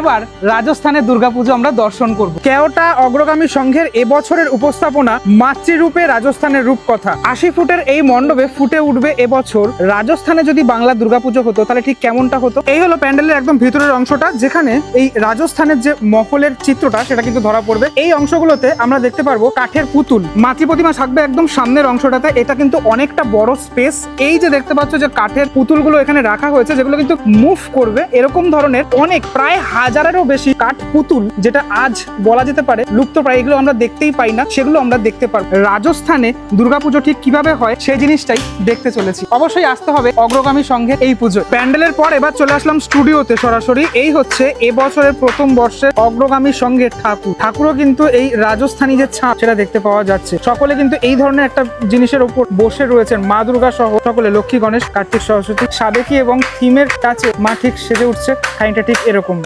এবার রাজস্থানের দুর্গাপুজো আমরা দর্শন করব। কেওটা অগ্রগামী সংঘের এবছরের উপস্থাপনা মাতৃরূপে রাজস্থানের রূপকথা। 80 ফুটের এই মণ্ডপে ফুটে উঠবে এবছর রাজস্থানে যদি বাংলা দুর্গাপুজো হতো তাহলে ঠিক কেমনটা হতো। এই হলো প্যান্ডেলের একদম ভিতরের অংশটা, যেখানে এই রাজস্থানের যে মহলের চিত্রটা সেটা কিন্তু ধরা পড়বে। এই অংশগুলোতে আমরা দেখতে পারবো কাঠের পুতুল, মাতৃ প্রতিমা থাকবে একদম সামনের অংশটাতে। এটা কিন্তু অনেকটা বড় স্পেস। এই যে দেখতে পাচ্ছ যে কাঠের পুতুলগুলো এখানে রাখা হয়েছে, যেগুলো কিন্তু মুভ করবে, এরকম ধরনের অনেক প্রায় হাজারেরও বেশি কাঠ পুতুল, যেটা আজ বলা যেতে পারে লুপ্ত প্রায়, এগুলো আমরা দেখতেই পাই না, সেগুলো আমরা দেখতে পারবো। রাজস্থানে দুর্গাপুজো ঠিক কিভাবে হয় সেই জিনিসটাই দেখতে চলেছি। অবশ্যই আসতে হবে অগ্রগামী সংঘের এই পুজো। প্যান্ডেলের পর এবার চলে আসলাম স্টুডিওতে সরাসরি। এই হচ্ছে এবছরের প্রথম বর্ষের অগ্রগামী সংঘের ঠাকুরও কিন্তু এই রাজস্থানী যে ছাপ সেটা দেখতে পাওয়া যাচ্ছে। সকলে কিন্তু এই ধরনের একটা জিনিসের উপর বসে রয়েছেন, মা দুর্গা সহ সকলে, লক্ষ্মী, গণেশ, কার্তিক, সরস্বতী, সাবেকি এবং থিমের কাছে মা ঠিক সেজে উঠছে, খানিকটা ঠিক এরকম।